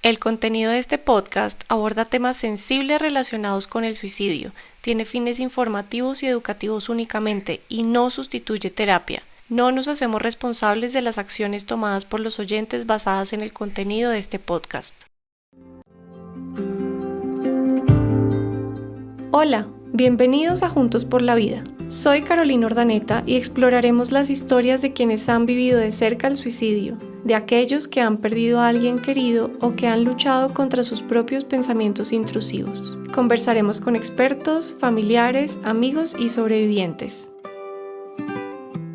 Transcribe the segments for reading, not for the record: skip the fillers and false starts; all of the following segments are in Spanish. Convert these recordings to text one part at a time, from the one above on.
El contenido de este podcast aborda temas sensibles relacionados con el suicidio, tiene fines informativos y educativos únicamente y no sustituye terapia. No nos hacemos responsables de las acciones tomadas por los oyentes basadas en el contenido de este podcast. Hola, bienvenidos a Juntos por la Vida. Soy Carolina Ordaneta y exploraremos las historias de quienes han vivido de cerca el suicidio, de aquellos que han perdido a alguien querido o que han luchado contra sus propios pensamientos intrusivos. Conversaremos con expertos, familiares, amigos y sobrevivientes.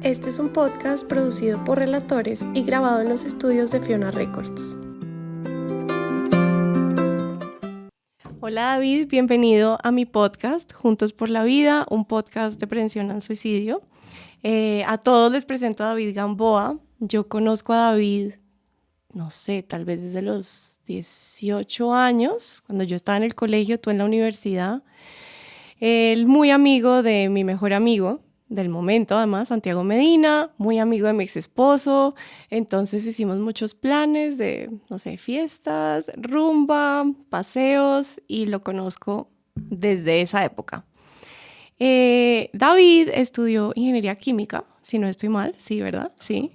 Este es un podcast producido por Relatores y grabado en los estudios de Fiona Records. Hola David, bienvenido a mi podcast Juntos por la Vida, un podcast de prevención al suicidio. A todos les presento a David Gamboa. Yo conozco a David, no sé, tal vez desde los 18 años, cuando yo estaba en el colegio, tú en la universidad. Él muy amigo de mi mejor amigo del momento, además, Santiago Medina, muy amigo de mi ex esposo. Entonces hicimos muchos planes de, no sé, fiestas, rumba, paseos, y lo conozco desde esa época. David estudió ingeniería química, si no estoy mal, sí, ¿verdad? Sí.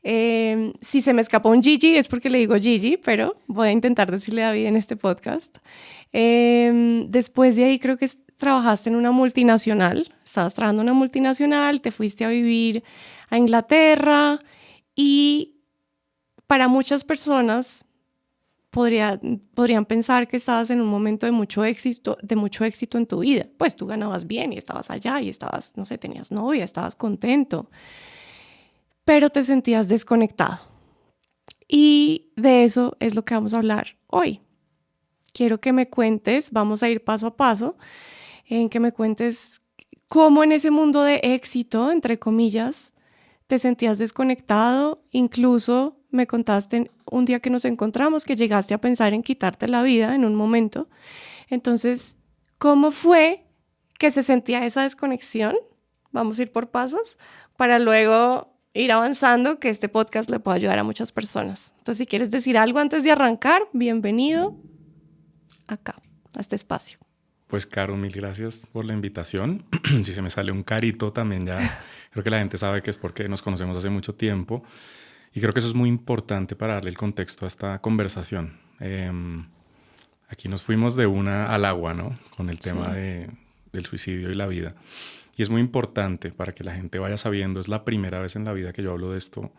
Si se me escapó un Gigi es porque le digo Gigi, pero voy a intentar decirle David en este podcast. Después de ahí creo que trabajaste en una multinacional, estabas trabajando en una multinacional, te fuiste a vivir a Inglaterra y para muchas personas podrían pensar que estabas en un momento de mucho éxito en tu vida. Pues tú ganabas bien y estabas allá y estabas, no sé, tenías novia, estabas contento, pero te sentías desconectado. Y de eso es lo que vamos a hablar hoy. Quiero que me cuentes, vamos a ir paso a paso, en que me cuentes cómo en ese mundo de éxito, entre comillas, te sentías desconectado. Incluso me contaste un día que nos encontramos que llegaste a pensar en quitarte la vida en un momento. Entonces, ¿cómo fue que se sentía esa desconexión? Vamos a ir por pasos para luego ir avanzando, que este podcast le pueda ayudar a muchas personas. Entonces, si quieres decir algo antes de arrancar, bienvenido acá, a este espacio. Pues Caro, mil gracias por la invitación. Si se me sale un carito también ya creo que la gente sabe que es porque nos conocemos hace mucho tiempo y creo que eso es muy importante para darle el contexto a esta conversación. Aquí nos fuimos de una al agua, ¿no? Con el tema del suicidio y la vida. Y es muy importante para que la gente vaya sabiendo, es la primera vez en la vida que yo hablo de esto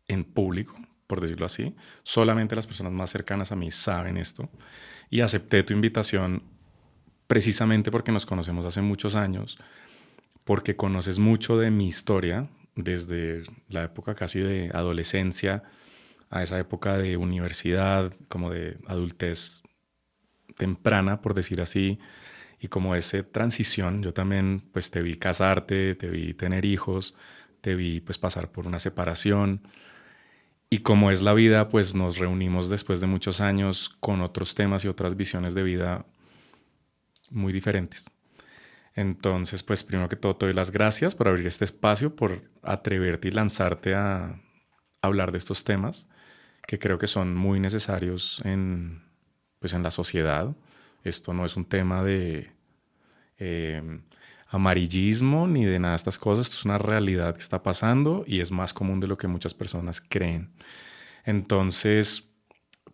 en público, por decirlo así. Solamente las personas más cercanas a mí saben esto. Y acepté tu invitación precisamente porque nos conocemos hace muchos años, porque conoces mucho de mi historia, desde la época casi de adolescencia a esa época de universidad, como de adultez temprana, por decir así, y como esa transición. Yo también pues te vi casarte, te vi tener hijos, te vi pues pasar por una separación. Y como es la vida, pues nos reunimos después de muchos años con otros temas y otras visiones de vida muy diferentes. Entonces, pues primero que todo te doy las gracias por abrir este espacio, por atreverte y lanzarte a hablar de estos temas que creo que son muy necesarios pues en la sociedad. Esto no es un tema de amarillismo ni de nada de estas cosas. Esto es una realidad que está pasando y es más común de lo que muchas personas creen. Entonces,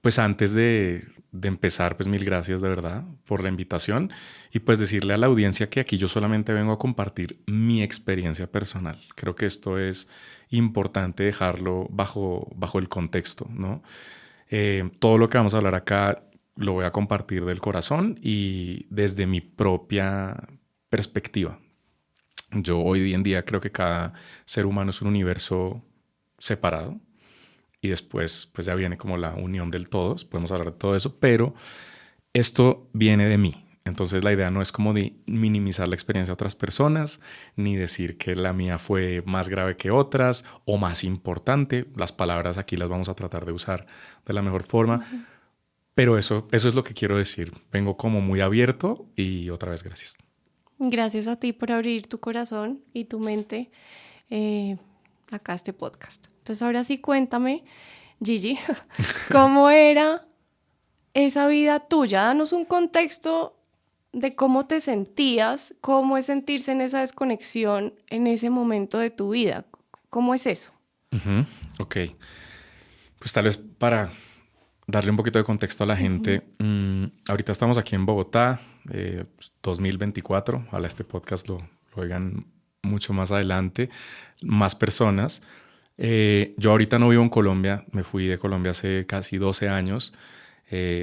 pues antes de empezar, pues mil gracias de verdad por la invitación y pues decirle a la audiencia que aquí yo solamente vengo a compartir mi experiencia personal. Creo que esto es importante dejarlo bajo el contexto, ¿no? Todo lo que vamos a hablar acá lo voy a compartir del corazón y desde mi propia perspectiva. Yo hoy en día creo que cada ser humano es un universo separado y después pues ya viene como la unión del todos, podemos hablar de todo eso, pero esto viene de mí. Entonces la idea no es como de minimizar la experiencia de otras personas, ni decir que la mía fue más grave que otras o más importante. Las palabras aquí las vamos a tratar de usar de la mejor forma, pero eso es lo que quiero decir. Vengo como muy abierto y otra vez gracias. Gracias a ti por abrir tu corazón y tu mente acá a este podcast. Entonces ahora sí cuéntame, Gigi, ¿cómo era esa vida tuya? Danos un contexto de cómo te sentías, cómo es sentirse en esa desconexión en ese momento de tu vida. ¿Cómo es eso? Ujú, ok, pues tal vez para darle un poquito de contexto a la Ujú. gente, ahorita estamos aquí en Bogotá, 2024, ojalá este podcast lo oigan mucho más adelante, más personas. Yo ahorita no vivo en Colombia, me fui de Colombia hace casi 12 años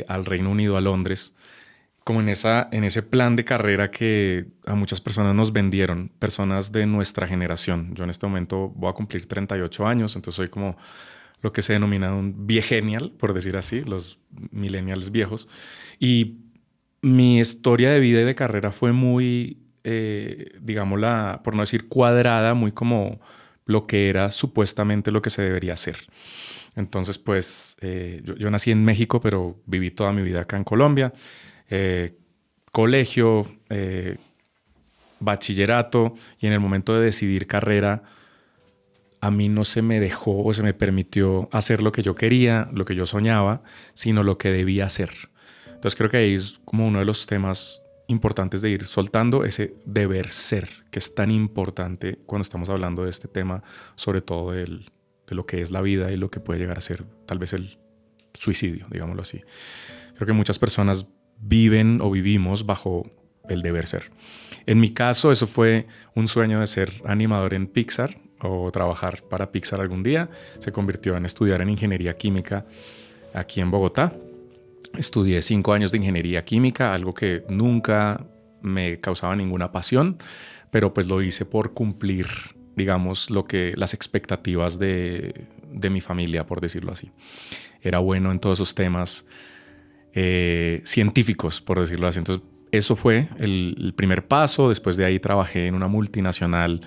al Reino Unido, a Londres, como en ese plan de carrera que a muchas personas nos vendieron, personas de nuestra generación. Yo en este momento voy a cumplir 38 años, entonces soy como lo que se denomina un viegenial, por decir así, los millennials viejos. Y mi historia de vida y de carrera fue muy, digámosla, por no decir cuadrada, muy como lo que era supuestamente lo que se debería hacer. Entonces, pues, yo nací en México, pero viví toda mi vida acá en Colombia. Eh, Colegio, bachillerato, y en el momento de decidir carrera, a mí no se me dejó o se me permitió hacer lo que yo quería, lo que yo soñaba, sino lo que debía hacer. Entonces creo que ahí es como uno de los temas importantes de ir soltando ese deber ser, que es tan importante cuando estamos hablando de este tema, sobre todo de lo que es la vida y lo que puede llegar a ser tal vez el suicidio, digámoslo así. Creo que muchas personas viven o vivimos bajo el deber ser. En mi caso, eso fue un sueño de ser animador en Pixar o trabajar para Pixar algún día. Se convirtió en estudiar en ingeniería química aquí en Bogotá. Estudié 5 años de ingeniería química, algo que nunca me causaba ninguna pasión, pero pues lo hice por cumplir, digamos, las expectativas de mi familia, por decirlo así. Era bueno en todos esos temas científicos, por decirlo así. Entonces, eso fue el primer paso. Después de ahí trabajé en una multinacional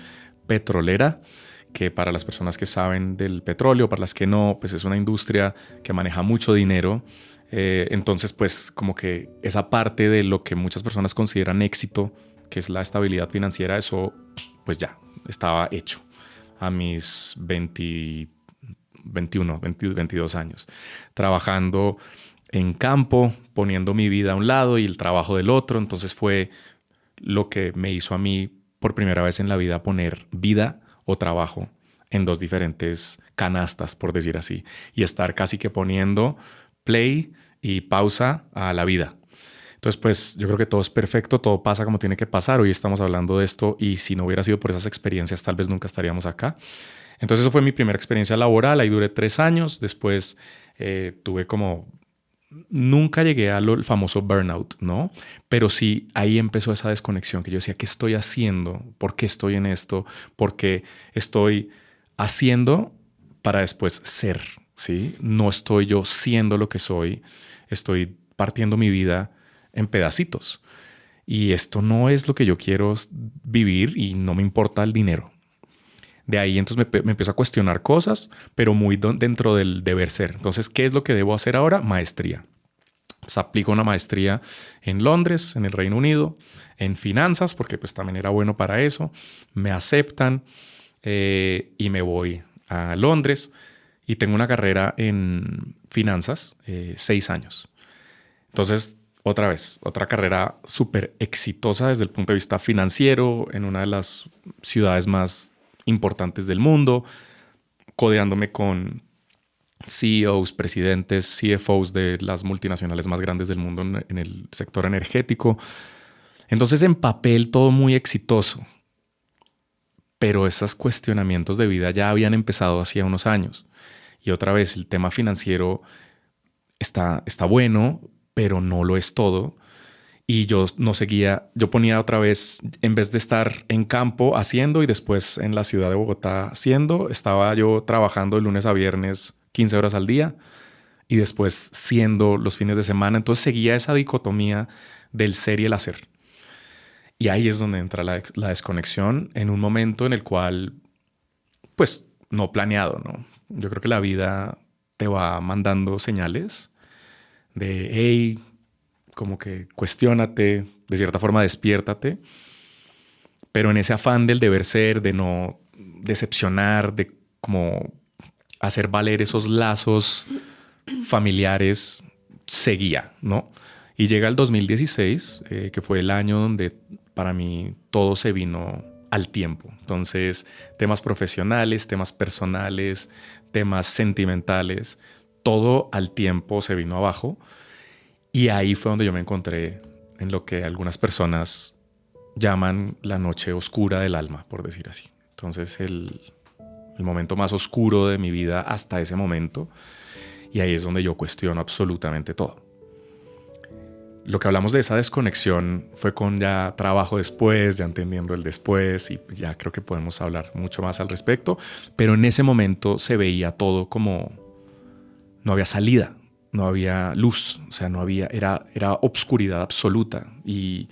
petrolera, que para las personas que saben del petróleo, para las que no, pues es una industria que maneja mucho dinero. Entonces, pues como que esa parte de lo que muchas personas consideran éxito, que es la estabilidad financiera, eso pues ya estaba hecho a mis 21, 22 años, trabajando en campo, poniendo mi vida a un lado y el trabajo del otro. Entonces fue lo que me hizo a mí por primera vez en la vida poner vida o trabajo en dos diferentes canastas, por decir así, y estar casi que poniendo play y pausa a la vida. Entonces, pues yo creo que todo es perfecto, todo pasa como tiene que pasar. Hoy estamos hablando de esto y si no hubiera sido por esas experiencias, tal vez nunca estaríamos acá. Entonces, eso fue mi primera experiencia laboral. Ahí duré 3 años. Después tuve como nunca llegué al famoso burnout, ¿no? Pero sí, ahí empezó esa desconexión que yo decía, ¿qué estoy haciendo? ¿Por qué estoy en esto? ¿Por qué estoy haciendo para después ser? ¿Sí? No estoy yo siendo lo que soy, estoy partiendo mi vida en pedacitos. Y esto no es lo que yo quiero vivir y no me importa el dinero. De ahí entonces me empiezo a cuestionar cosas, pero muy dentro del deber ser. Entonces, ¿qué es lo que debo hacer ahora? Maestría. Entonces, aplico una maestría en Londres, en el Reino Unido, en finanzas, porque pues también era bueno para eso. Me aceptan y me voy a Londres y tengo una carrera en finanzas, 6 años. Entonces, otra vez, otra carrera súper exitosa desde el punto de vista financiero en una de las ciudades más importantes del mundo, codeándome con CEOs, presidentes, CFOs de las multinacionales más grandes del mundo en el sector energético. Entonces, en papel, todo muy exitoso. Pero esos cuestionamientos de vida ya habían empezado hacía unos años. Y otra vez, el tema financiero está bueno, pero no lo es todo. Y yo no seguía, yo ponía otra vez, en vez de estar en campo haciendo y después en la ciudad de Bogotá haciendo, estaba yo trabajando de lunes a viernes 15 horas al día y después siendo los fines de semana. Entonces seguía esa dicotomía del ser y el hacer. Y ahí es donde entra la desconexión en un momento en el cual, pues, no planeado, ¿no? Yo creo que la vida te va mandando señales de, hey, como que cuestiónate, de cierta forma despiértate, pero en ese afán del deber ser, de no decepcionar, de como hacer valer esos lazos familiares, seguía, ¿no? Y llega el 2016, que fue el año donde para mí todo se vino al tiempo. Entonces, temas profesionales, temas personales, temas sentimentales, todo al tiempo se vino abajo. Y ahí fue donde yo me encontré en lo que algunas personas llaman la noche oscura del alma, por decir así. Entonces, el momento más oscuro de mi vida hasta ese momento. Y ahí es donde yo cuestiono absolutamente todo. Lo que hablamos de esa desconexión fue con ya trabajo después, ya entendiendo el después, y ya creo que podemos hablar mucho más al respecto. Pero en ese momento se veía todo como no había salida, no había luz, o sea, no había, era obscuridad absoluta. Y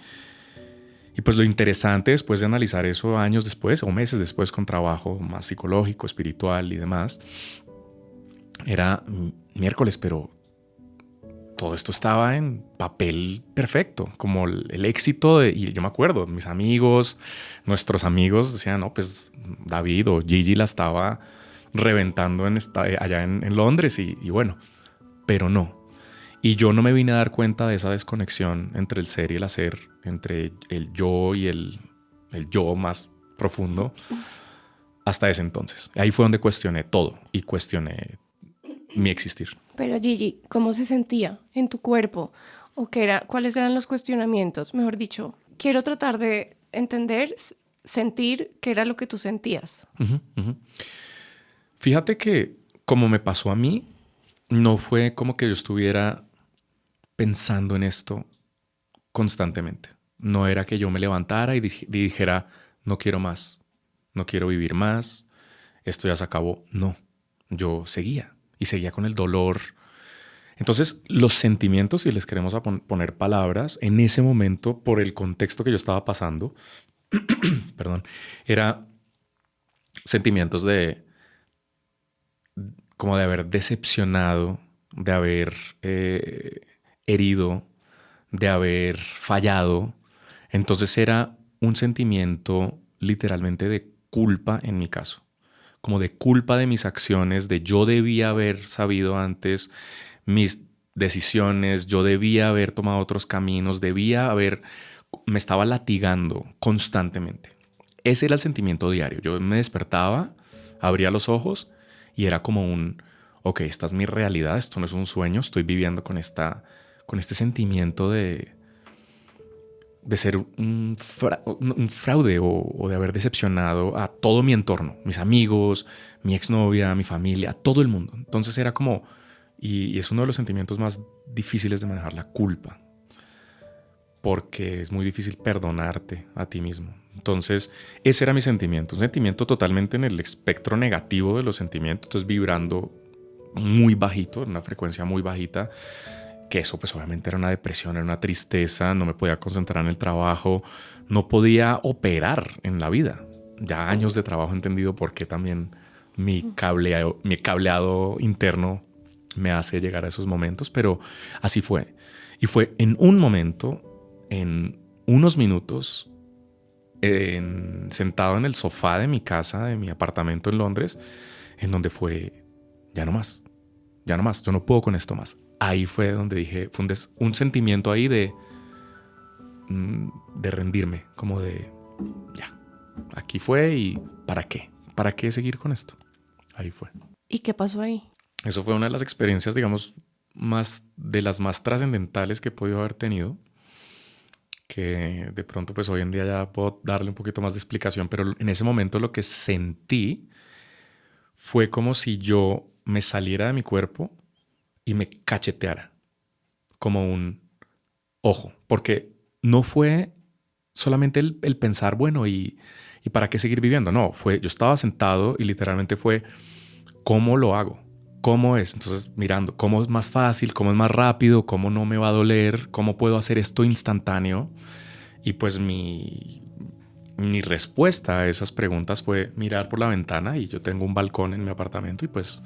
pues lo interesante después de analizar eso años después o meses después con trabajo más psicológico, espiritual y demás, era miércoles, pero todo esto estaba en papel perfecto, como el éxito de, y yo me acuerdo, mis amigos, nuestros amigos decían, no, pues David o Gigi la estaba reventando allá en Londres y bueno, pero no. Y yo no me vine a dar cuenta de esa desconexión entre el ser y el hacer, entre el yo y el yo más profundo, hasta ese entonces. Ahí fue donde cuestioné todo y cuestioné mi existir. Pero Gigi, ¿cómo se sentía en tu cuerpo? ¿O qué era, cuáles eran los cuestionamientos? Mejor dicho, quiero tratar de entender, sentir qué era lo que tú sentías. Fíjate que como me pasó a mí, no fue como que yo estuviera pensando en esto constantemente. No era que yo me levantara y dijera, no quiero más, no quiero vivir más, esto ya se acabó. No, yo seguía y seguía con el dolor. Entonces, los sentimientos, si les queremos poner palabras, en ese momento, por el contexto que yo estaba pasando, perdón, era sentimientos de como de haber decepcionado, de haber herido, de haber fallado. Entonces era un sentimiento literalmente de culpa en mi caso, como de culpa de mis acciones, de yo debía haber sabido antes mis decisiones, yo debía haber tomado otros caminos, me estaba latigando constantemente. Ese era el sentimiento diario. Yo me despertaba, abría los ojos y era como ok, esta es mi realidad, esto no es un sueño, estoy viviendo con este sentimiento de ser un fraude o de haber decepcionado a todo mi entorno, mis amigos, mi exnovia, mi familia, a todo el mundo. Entonces era como, y es uno de los sentimientos más difíciles de manejar, la culpa, porque es muy difícil perdonarte a ti mismo. Entonces ese era mi sentimiento, un sentimiento totalmente en el espectro negativo de los sentimientos, entonces vibrando muy bajito, en una frecuencia muy bajita, que eso pues obviamente era una depresión, era una tristeza, no me podía concentrar en el trabajo, no podía operar en la vida. Ya años de trabajo he entendido por qué también mi cableado interno me hace llegar a esos momentos, pero así fue. Y fue en un momento, en unos minutos, sentado en el sofá de mi casa, de mi apartamento en Londres, en donde fue, ya no más, yo no puedo con esto más. Ahí fue donde dije, fue un sentimiento ahí de rendirme, como de, ya, aquí fue y ¿para qué? ¿Para qué seguir con esto? Ahí fue. ¿Y qué pasó ahí? Eso fue una de las experiencias, digamos, de las más trascendentales que he podido haber tenido, que de pronto pues hoy en día ya puedo darle un poquito más de explicación, pero en ese momento lo que sentí fue como si yo me saliera de mi cuerpo y me cacheteara como un ojo, porque no fue solamente el pensar, bueno, ¿y para qué seguir viviendo? No, yo estaba sentado y literalmente fue, ¿cómo lo hago? ¿Cómo es? Entonces mirando, ¿cómo es más fácil? ¿Cómo es más rápido? ¿Cómo no me va a doler? ¿Cómo puedo hacer esto instantáneo? Y pues mi respuesta a esas preguntas fue mirar por la ventana, y yo tengo un balcón en mi apartamento y pues,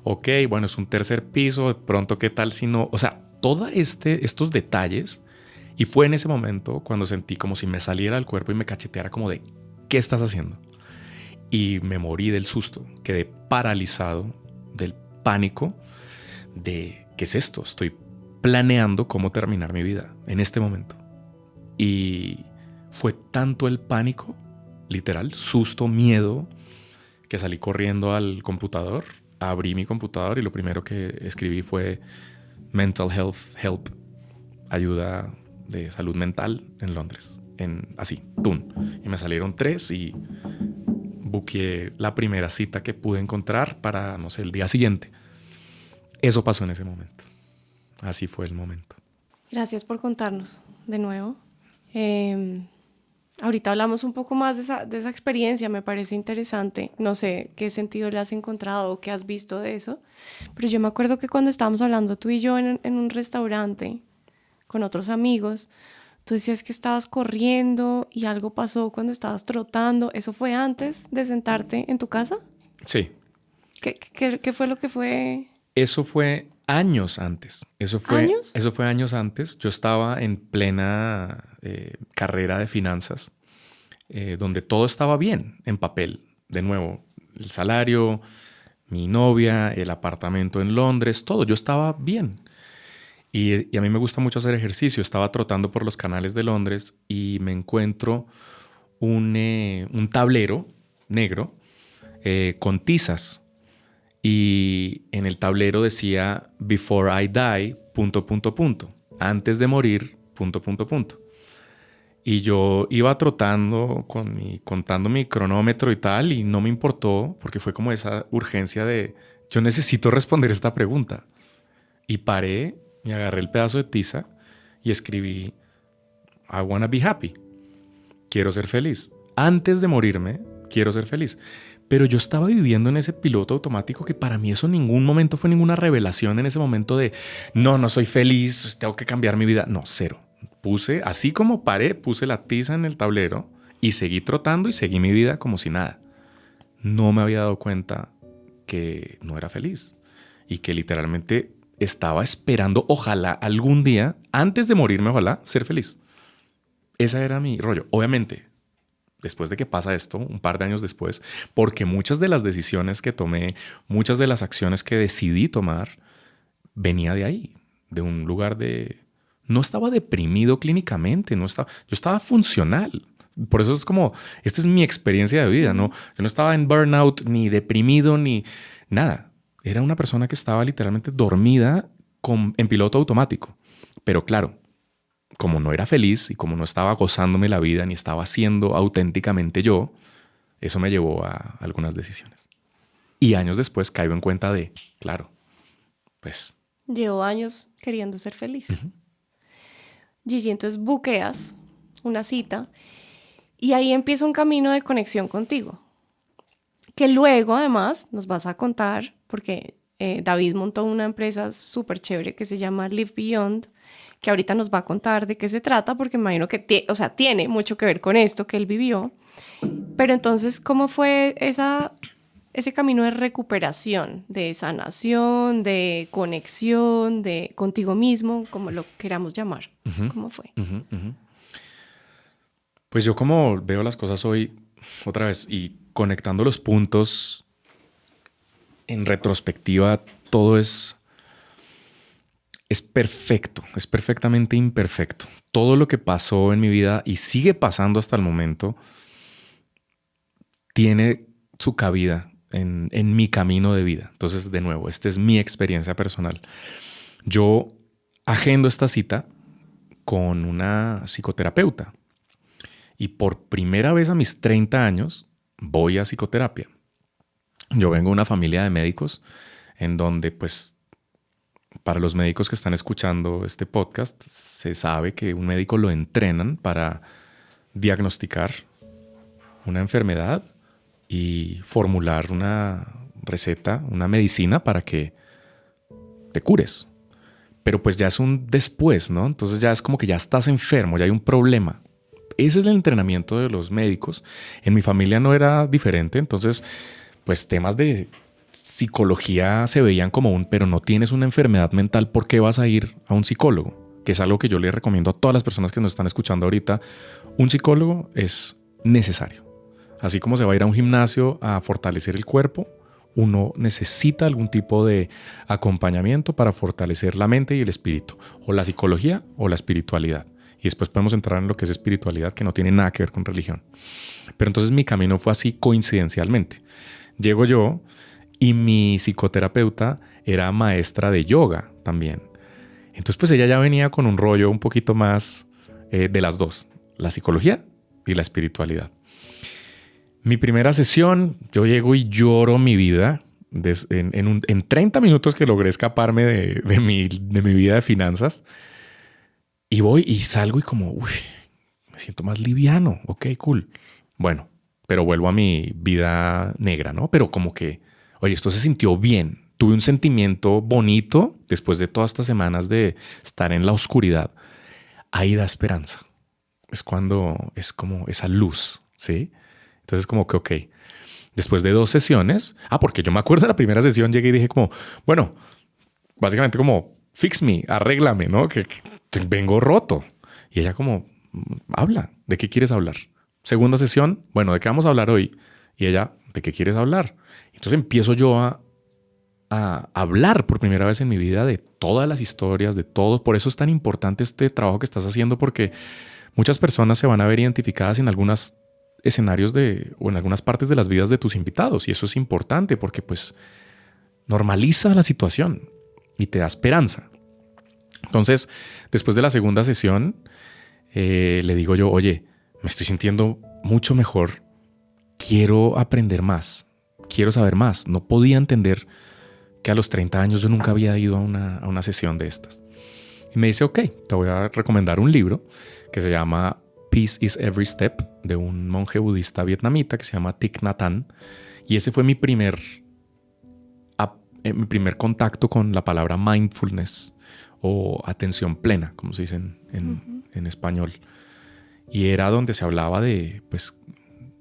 ok, bueno, es un tercer piso, de pronto qué tal si no, o sea, todos estos detalles. Y fue en ese momento cuando sentí como si me saliera del cuerpo y me cacheteara como de, ¿qué estás haciendo? Y me morí del susto, quedé paralizado del pánico de, ¿qué es esto? Estoy planeando cómo terminar mi vida en este momento. Y fue tanto el pánico, literal, susto, miedo, que salí corriendo al computador, abrí mi computador y lo primero que escribí fue Mental Health Help, ayuda de salud mental en Londres, así, ¡tum! Y me salieron 3 y buqueé la primera cita que pude encontrar para, no sé, el día siguiente. Eso pasó en ese momento. Así fue el momento. Gracias por contarnos de nuevo. Ahorita hablamos un poco más de esa experiencia, me parece interesante. No sé qué sentido le has encontrado o qué has visto de eso, pero yo me acuerdo que cuando estábamos hablando tú y yo en un restaurante con otros amigos, tú decías que estabas corriendo y algo pasó cuando estabas trotando. ¿Eso fue antes de sentarte en tu casa? Sí. ¿Qué fue lo que fue? Eso fue años antes. ¿Años? Eso fue años antes. Yo estaba en plena carrera de finanzas, donde todo estaba bien en papel. De nuevo, el salario, mi novia, el apartamento en Londres, todo. Yo estaba bien. Y a mí me gusta mucho hacer ejercicio. Estaba trotando por los canales de Londres y me encuentro un tablero negro con tizas. Y en el tablero decía Before I die, ... Antes de morir, ... Y yo iba trotando contando mi cronómetro y tal, y no me importó porque fue como esa urgencia de yo necesito responder esta pregunta. Y paré, me agarré el pedazo de tiza y escribí I wanna be happy. Quiero ser feliz. Antes de morirme, quiero ser feliz. Pero yo estaba viviendo en ese piloto automático que para mí eso en ningún momento fue ninguna revelación en ese momento de no soy feliz, tengo que cambiar mi vida. No, cero. Así como paré, puse la tiza en el tablero y seguí trotando y seguí mi vida como si nada. No me había dado cuenta que no era feliz y que literalmente estaba esperando, ojalá algún día, antes de morirme, ojalá, ser feliz. Ese era mi rollo. Obviamente, después de que pasa esto, un par de años después, porque muchas de las decisiones que tomé, muchas de las acciones que decidí tomar, venía de ahí, de un lugar de... No estaba deprimido clínicamente, yo estaba funcional. Por eso es como, esta es mi experiencia de vida, ¿no? Yo no estaba en burnout, ni deprimido, ni nada. Era una persona que estaba literalmente dormida en piloto automático. Pero claro, como no era feliz y como no estaba gozándome la vida ni estaba siendo auténticamente yo, eso me llevó a algunas decisiones. Y años después caigo en cuenta de, claro, pues... Llevo años queriendo ser feliz. Gigi, entonces buqueas una cita y ahí empieza un camino de conexión contigo, que luego además nos vas a contar, porque David montó una empresa súper chévere que se llama Live Beyond, que ahorita nos va a contar de qué se trata, porque me imagino que tiene mucho que ver con esto que él vivió. Pero entonces, ¿cómo fue ese camino de recuperación, de sanación, de conexión, de contigo mismo, como lo queramos llamar? ¿Cómo fue? Pues yo como veo las cosas hoy, otra vez, y conectando los puntos en retrospectiva, todo es perfecto, es perfectamente imperfecto. Todo lo que pasó en mi vida y sigue pasando hasta el momento tiene su cabida en mi camino de vida. Entonces, de nuevo, esta es mi experiencia personal. Yo agendo esta cita con una psicoterapeuta y por primera vez a mis 30 años voy a psicoterapia. Yo vengo de una familia de médicos en donde, pues, para los médicos que están escuchando este podcast, se sabe que un médico lo entrenan para diagnosticar una enfermedad y formular una receta, una medicina para que te cures. Pero pues ya es un después, ¿no? Entonces ya es como que ya estás enfermo, ya hay un problema. Ese es el entrenamiento de los médicos. En mi familia no era diferente, entonces pues temas de psicología se veían como pero no tienes una enfermedad mental, ¿por qué vas a ir a un psicólogo? Que es algo que yo le recomiendo a todas las personas que nos están escuchando ahorita. Un psicólogo es necesario. Así como se va a ir a un gimnasio a fortalecer el cuerpo, uno necesita algún tipo de acompañamiento para fortalecer la mente y el espíritu, o la psicología o la espiritualidad. Y después podemos entrar en lo que es espiritualidad, que no tiene nada que ver con religión. Pero entonces mi camino fue así coincidencialmente. Llego yo y mi psicoterapeuta era maestra de yoga también. Entonces pues ella ya venía con un rollo un poquito más de las dos, la psicología y la espiritualidad. Mi primera sesión, yo llego y lloro mi vida. En 30 minutos que logré escaparme de mi vida de finanzas. Y voy y salgo y como, uy, me siento más liviano. Ok, cool. Bueno, pero vuelvo a mi vida negra, ¿no? Pero como que, oye, esto se sintió bien. Tuve un sentimiento bonito después de todas estas semanas de estar en la oscuridad. Ahí da esperanza. Es cuando es como esa luz, ¿sí? Entonces como que, ok, después de 2 sesiones, porque yo me acuerdo de la primera sesión, llegué y dije como, bueno, básicamente como, fix me, arréglame, ¿no? Que vengo roto. Y ella como, habla, ¿de qué quieres hablar? Segunda sesión, bueno, ¿de qué vamos a hablar hoy? Y ella, ¿de qué quieres hablar? Entonces empiezo yo a hablar por primera vez en mi vida de todas las historias, de todo. Por eso es tan importante este trabajo que estás haciendo, porque muchas personas se van a ver identificadas en algunos escenarios o en algunas partes de las vidas de tus invitados. Y eso es importante porque pues normaliza la situación y te da esperanza. Entonces, después de la segunda sesión, le digo yo, oye, me estoy sintiendo mucho mejor. Quiero aprender más. Quiero saber más. No podía entender que a los 30 años yo nunca había ido a una sesión de estas. Y me dice, ok, te voy a recomendar un libro que se llama Peace is Every Step, de un monje budista vietnamita que se llama Thich Nhat Hanh. Y ese fue mi primer contacto con la palabra mindfulness o atención plena, como se dice en español. Y era donde se hablaba del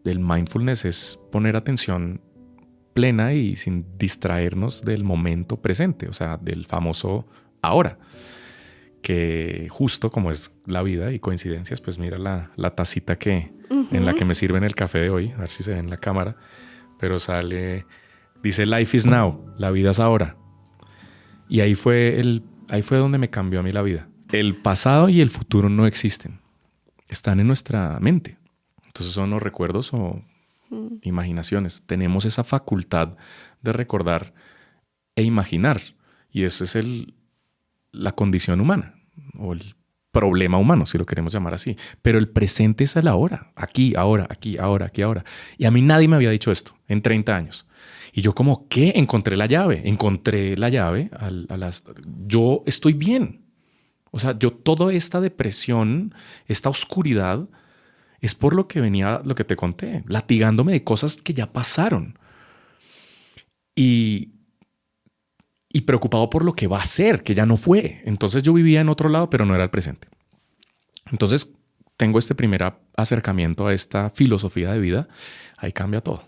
mindfulness, es poner atención plena y sin distraernos del momento presente, o sea, del famoso ahora, que justo como es la vida y coincidencias, pues mira la tacita en la que me sirven el café de hoy, a ver si se ve en la cámara, pero dice Life is now, la vida es ahora. Y ahí fue donde me cambió a mí la vida. El pasado y el futuro no existen, están en nuestra mente. Entonces son los recuerdos o imaginaciones. Tenemos esa facultad de recordar e imaginar. Y eso es la condición humana o el problema humano, si lo queremos llamar así. Pero el presente es el ahora. Aquí, ahora, aquí, ahora, aquí, ahora. Y a mí nadie me había dicho esto en 30 años. Y yo como, ¿qué? Encontré la llave. Yo estoy bien. O sea, toda esta depresión, esta oscuridad, es por lo que venía, lo que te conté, latigándome de cosas que ya pasaron. Y preocupado por lo que va a ser, que ya no fue. Entonces yo vivía en otro lado, pero no era el presente. Entonces tengo este primer acercamiento a esta filosofía de vida. Ahí cambia todo.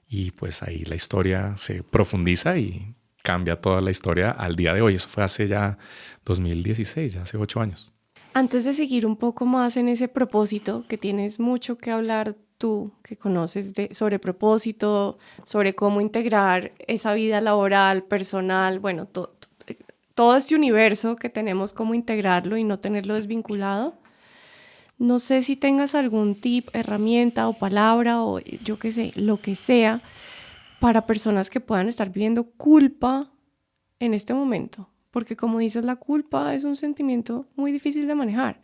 Y pues ahí la historia se profundiza y cambia toda la historia al día de hoy. Eso fue hace ya 2016, ya hace 8 años. Antes de seguir un poco más en ese propósito, que tienes mucho que hablar tú, que conoces sobre propósito, sobre cómo integrar esa vida laboral, personal, bueno, todo este universo que tenemos, cómo integrarlo y no tenerlo desvinculado. No sé si tengas algún tip, herramienta o palabra o yo qué sé, lo que sea, para personas que puedan estar viviendo culpa en este momento. Porque como dices, la culpa es un sentimiento muy difícil de manejar.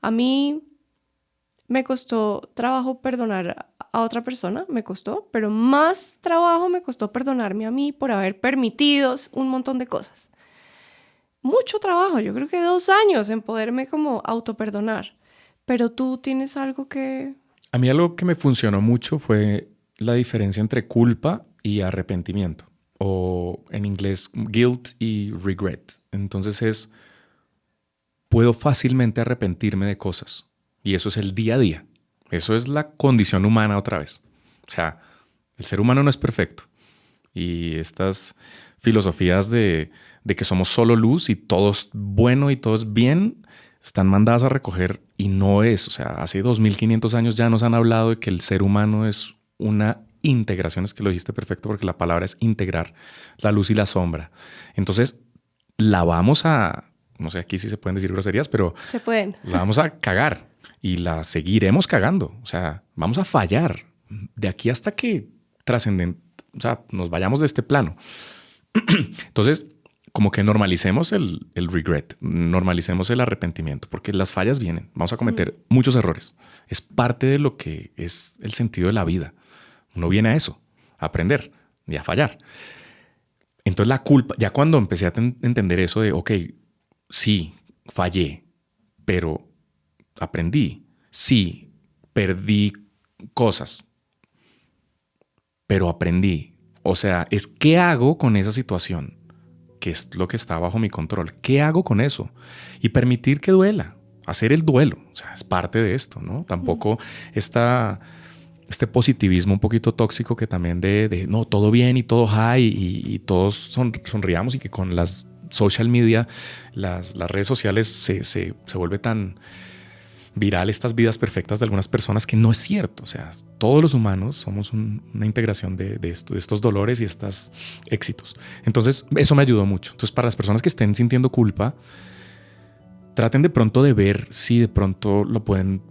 A mí me costó trabajo perdonar a otra persona, pero más trabajo me costó perdonarme a mí por haber permitido un montón de cosas. Mucho trabajo, yo creo que 2 años en poderme como autoperdonar. Pero tú tienes algo que... A mí algo que me funcionó mucho fue la diferencia entre culpa y arrepentimiento. O en inglés, guilt y regret. Entonces puedo fácilmente arrepentirme de cosas. Y eso es el día a día. Eso es la condición humana otra vez. O sea, el ser humano no es perfecto. Y estas filosofías de que somos solo luz y todo es bueno y todo es bien, están mandadas a recoger y no es. O sea, hace 2500 años ya nos han hablado de que el ser humano es una integraciones, que lo dijiste perfecto porque la palabra es integrar la luz y la sombra. Entonces, la vamos a, no sé, aquí sí se pueden decir groserías, pero Se pueden. la vamos a cagar y la seguiremos cagando. O sea, vamos a fallar de aquí hasta que o sea, nos vayamos de este plano. Entonces, como que normalicemos el regret, normalicemos el arrepentimiento, porque las fallas vienen, vamos a cometer muchos errores. Es parte de lo que es el sentido de la vida. Uno viene a eso, a aprender y a fallar. Entonces la culpa, ya cuando empecé a entender eso de, ok, sí, fallé, pero aprendí. Sí, perdí cosas, pero aprendí. O sea, es qué hago con esa situación, que es lo que está bajo mi control. ¿Qué hago con eso? Y permitir que duela, hacer el duelo. O sea, es parte de esto, ¿no? Tampoco este positivismo un poquito tóxico que también no, todo bien y todo high y todos sonriamos, y que con las social media, las redes sociales se vuelve tan viral estas vidas perfectas de algunas personas, que no es cierto. O sea, todos los humanos somos una integración de estos dolores y estos éxitos. Entonces, eso me ayudó mucho. Entonces, para las personas que estén sintiendo culpa, traten de pronto de ver si de pronto lo pueden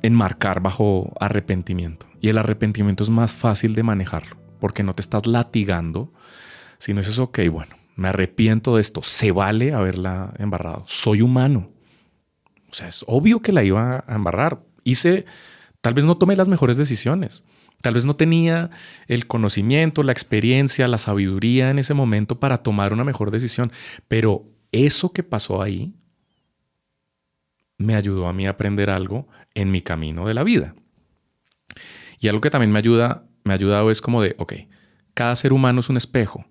enmarcar bajo arrepentimiento. Y el arrepentimiento es más fácil de manejarlo, porque no te estás latigando, sino es eso, ok, bueno, me arrepiento de esto, se vale haberla embarrado, soy humano. O sea, es obvio que la iba a embarrar. Tal vez no tomé las mejores decisiones. Tal vez no tenía el conocimiento, la experiencia, la sabiduría en ese momento para tomar una mejor decisión. Pero eso que pasó ahí me ayudó a mí a aprender algo en mi camino de la vida. Y algo que también me ha ayudado es como de, ok, cada ser humano es un espejo.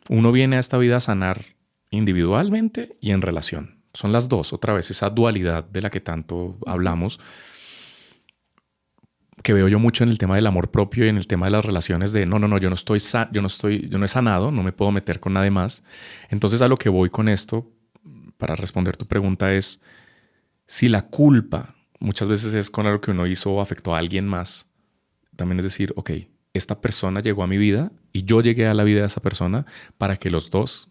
Uno viene a esta vida a sanar individualmente y en relación. Son las dos, otra vez, esa dualidad de la que tanto hablamos, que veo yo mucho en el tema del amor propio y en el tema de las relaciones de no, yo no he sanado, no me puedo meter con nadie más. Entonces, a lo que voy con esto, para responder tu pregunta, es si la culpa muchas veces es con algo que uno hizo o afectó a alguien más, también es decir, ok, esta persona llegó a mi vida y yo llegué a la vida de esa persona para que los dos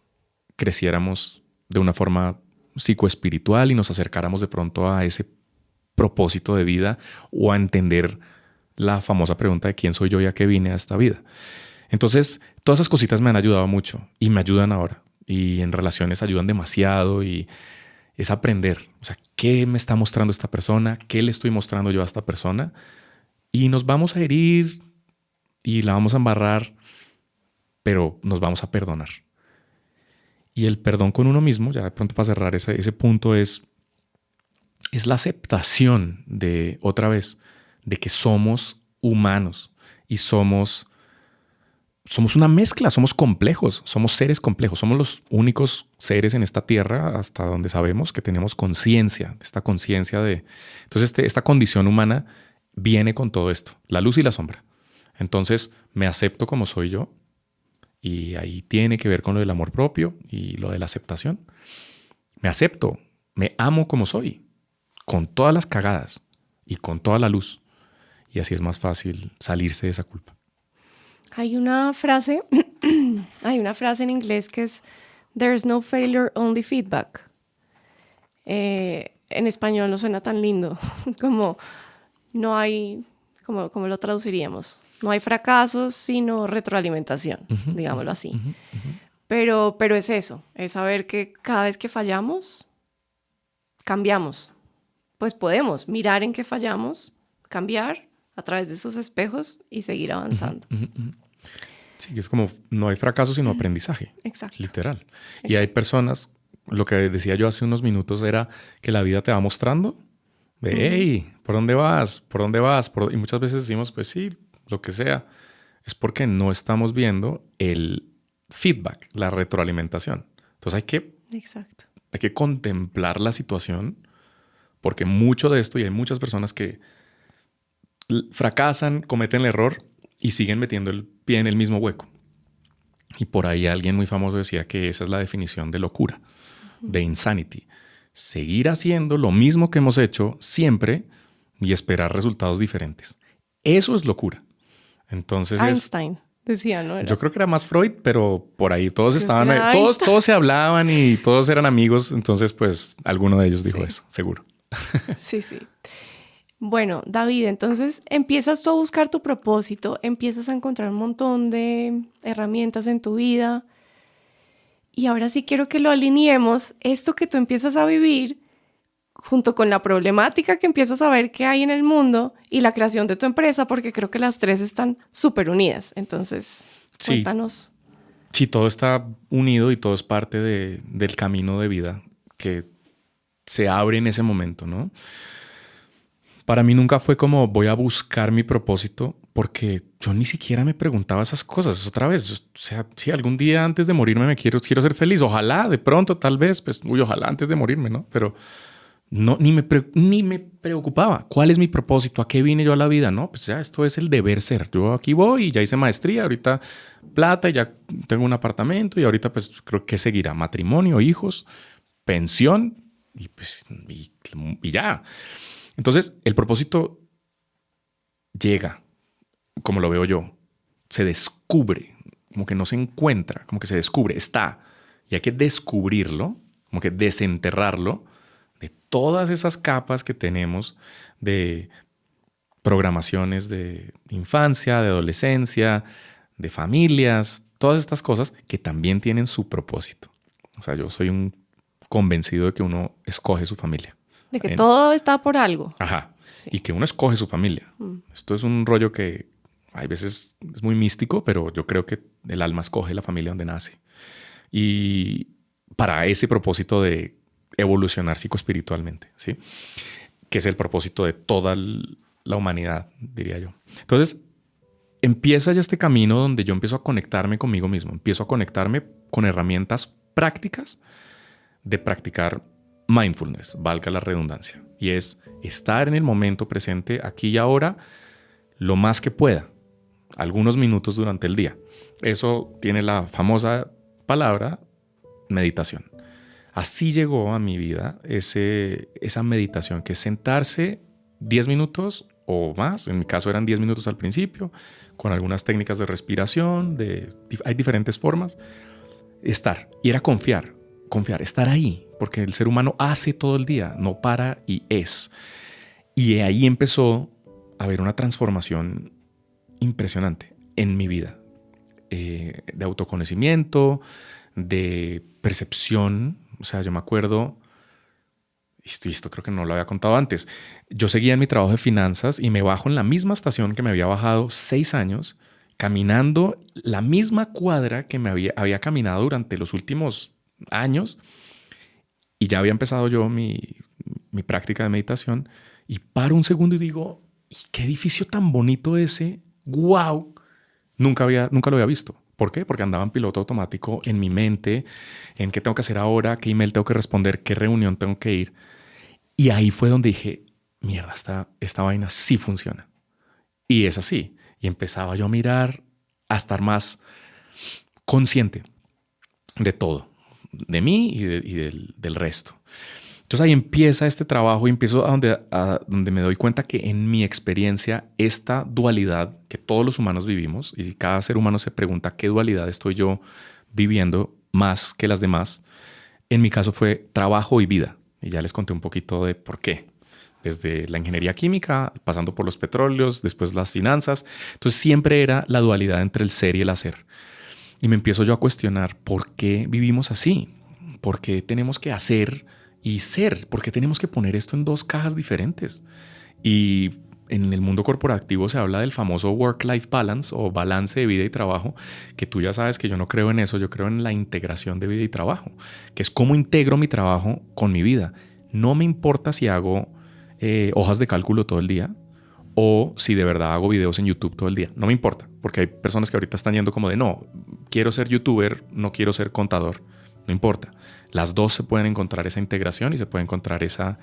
creciéramos de una forma psicoespiritual y nos acercáramos de pronto a ese propósito de vida, o a entender la famosa pregunta de quién soy yo y a qué vine a esta vida. Entonces, todas esas cositas me han ayudado mucho y me ayudan ahora, y en relaciones ayudan demasiado, y es aprender, o sea, qué me está mostrando esta persona, qué le estoy mostrando yo a esta persona, y nos vamos a herir y la vamos a embarrar, pero nos vamos a perdonar. Y el perdón con uno mismo, ya de pronto para cerrar ese punto, es la aceptación de, otra vez, de que somos humanos y somos una mezcla, somos complejos, somos seres complejos, somos los únicos seres en esta tierra, hasta donde sabemos, que tenemos conciencia, esta conciencia de... Entonces, esta condición humana viene con todo esto, la luz y la sombra. Entonces, me acepto como soy yo, y ahí tiene que ver con lo del amor propio y lo de la aceptación. Me acepto, me amo como soy, con todas las cagadas y con toda la luz. Y así es más fácil salirse de esa culpa. Hay una frase en inglés que es "There's no failure, only feedback". En español no suena tan lindo, como no hay, como lo traduciríamos. No hay fracasos, sino retroalimentación, digámoslo así. Pero es eso, es saber que cada vez que fallamos, cambiamos. Pues podemos mirar en qué fallamos, cambiar a través de esos espejos y seguir avanzando. Sí, es como no hay fracaso sino aprendizaje. Exacto. Literal. Exacto. Y hay personas, lo que decía yo hace unos minutos era que la vida te va mostrando de, hey, ¿por dónde vas? ¿Por dónde vas? Y muchas veces decimos, pues sí, lo que sea. Es porque no estamos viendo el feedback, la retroalimentación. Entonces Exacto. hay que contemplar la situación, porque mucho de esto, y hay muchas personas que fracasan, cometen el error y siguen metiendo el pie en el mismo hueco. Y por ahí alguien muy famoso decía que esa es la definición de locura, de insanity. Seguir haciendo lo mismo que hemos hecho siempre y esperar resultados diferentes. Eso es locura. Entonces Einstein decía, ¿no? yo creo que era más Freud, pero por ahí todos Creo que estaban, era todos se hablaban y todos eran amigos. Entonces, pues, alguno de ellos dijo Sí. eso, seguro. Sí, sí. Bueno, David, entonces empiezas tú a buscar tu propósito, empiezas a encontrar un montón de herramientas en tu vida y ahora sí quiero que lo alineemos, esto que tú empiezas a vivir junto con la problemática que empiezas a ver que hay en el mundo y la creación de tu empresa, porque creo que las tres están súper unidas. Entonces, Sí, cuéntanos. sí, todo está unido y todo es parte del camino de vida que se abre en ese momento, ¿no? Para mí nunca fue como voy a buscar mi propósito porque yo ni siquiera me preguntaba esas cosas. Otra vez, o sea, si algún día antes de morirme quiero ser feliz, ojalá, de pronto, tal vez, pues, ojalá antes de morirme, ¿no? Pero no, ni me preocupaba. ¿Cuál es mi propósito? ¿A qué vine yo a la vida? No, pues ya esto es el deber ser. Yo aquí voy y ya hice maestría, ahorita plata y ya tengo un apartamento y ahorita pues creo que seguirá matrimonio, hijos, pensión y pues y ya. Entonces el propósito llega, como lo veo yo, se descubre, como que no se encuentra, como que se descubre, está y hay que descubrirlo, como que desenterrarlo de todas esas capas que tenemos de programaciones de infancia, de adolescencia, de familias, todas estas cosas que también tienen su propósito. O sea, yo soy un convencido de que uno escoge su familia. De que todo está por algo. Ajá. Sí. Y que uno escoge su familia. Esto es un rollo que hay veces es muy místico, pero yo creo que el alma escoge la familia donde nace. Y para ese propósito de evolucionar psicoespiritualmente, ¿sí? Que es el propósito de toda la humanidad, diría yo. Entonces, empieza ya este camino donde yo empiezo a conectarme conmigo mismo, empiezo a conectarme con herramientas prácticas de practicar mindfulness, valga la redundancia, y es estar en el momento presente, aquí y ahora, lo más que pueda, algunos minutos durante el día. Eso tiene la famosa palabra meditación. Así llegó a mi vida esa meditación, que es sentarse 10 minutos o más, en mi caso eran 10 minutos al principio, con algunas técnicas de respiración, hay diferentes formas, y era confiar, estar ahí, porque el ser humano hace todo el día, no para y es. Y ahí empezó a haber una transformación impresionante en mi vida, de autoconocimiento, de percepción. O sea, yo me acuerdo, esto creo que no lo había contado antes, yo seguía en mi trabajo de finanzas y me bajo en la misma estación que me había bajado 6 años, caminando la misma cuadra que me había caminado durante los últimos años, y ya había empezado yo mi práctica de meditación, y paro un segundo y digo, qué edificio tan bonito ese, wow, nunca lo había visto. ¿Por qué? Porque andaba en piloto automático en mi mente, en qué tengo que hacer ahora, qué email tengo que responder, qué reunión tengo que ir. Y ahí fue donde dije, mierda, esta vaina sí funciona. Y es así. Y empezaba yo a mirar, a estar más consciente de todo, de mí y del resto. Entonces ahí empieza este trabajo y empiezo a donde me doy cuenta que en mi experiencia esta dualidad que todos los humanos vivimos, y si cada ser humano se pregunta qué dualidad estoy yo viviendo más que las demás, en mi caso fue trabajo y vida. Y ya les conté un poquito de por qué. Desde la ingeniería química, pasando por los petróleos, después las finanzas. Entonces siempre era la dualidad entre el ser y el hacer. Y me empiezo yo a cuestionar por qué vivimos así, por qué tenemos que hacer y ser, por qué tenemos que poner esto en dos cajas diferentes. Y en el mundo corporativo se habla del famoso work-life balance o balance de vida y trabajo, que tú ya sabes que yo no creo en eso, yo creo en la integración de vida y trabajo, que es cómo integro mi trabajo con mi vida. No me importa si hago hojas de cálculo todo el día o si de verdad hago videos en YouTube todo el día. No me importa, porque hay personas que ahorita están yendo como de no, quiero ser youtuber, no quiero ser contador. No importa. Las dos se pueden encontrar esa integración y se puede encontrar esa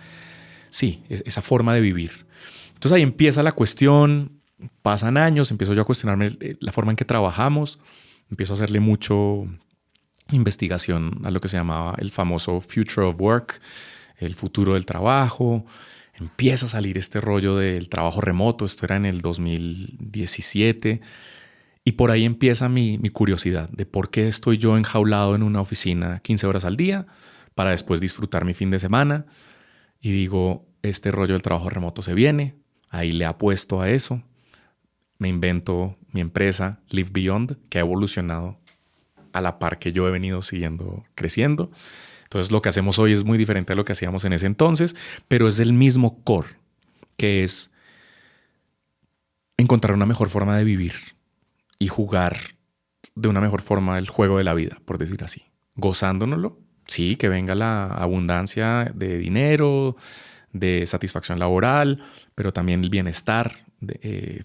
forma de vivir. Entonces ahí empieza la cuestión, pasan años, empiezo yo a cuestionarme la forma en que trabajamos, empiezo a hacerle mucho investigación a lo que se llamaba el famoso Future of Work, el futuro del trabajo. empieza a salir este rollo del trabajo remoto. Esto era en el 2017. Y por ahí empieza mi curiosidad de por qué estoy yo enjaulado en una oficina 15 horas al día para después disfrutar mi fin de semana. Y digo, este rollo del trabajo remoto se viene. Ahí le apuesto a eso. Me invento mi empresa, Live Beyond, que ha evolucionado a la par que yo he venido siguiendo creciendo. Entonces lo que hacemos hoy es muy diferente a lo que hacíamos en ese entonces, pero es el mismo core, que es encontrar una mejor forma de vivir y jugar de una mejor forma el juego de la vida, por decir así. Gozándonoslo, sí, que venga la abundancia de dinero, de satisfacción laboral, pero también el bienestar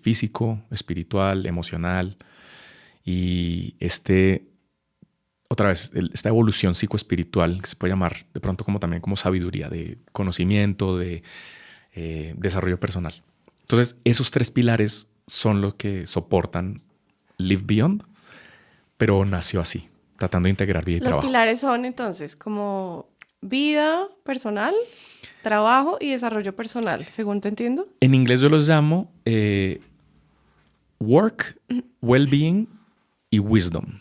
físico, espiritual, emocional y otra vez, esta evolución psicoespiritual que se puede llamar de pronto como también como sabiduría, de conocimiento, de desarrollo personal. Entonces, esos 3 pilares son los que soportan Live Beyond, pero nació así, tratando de integrar vida y trabajo. Los pilares son entonces como vida personal, trabajo y desarrollo personal, según te entiendo. En inglés yo los llamo work, well-being y wisdom,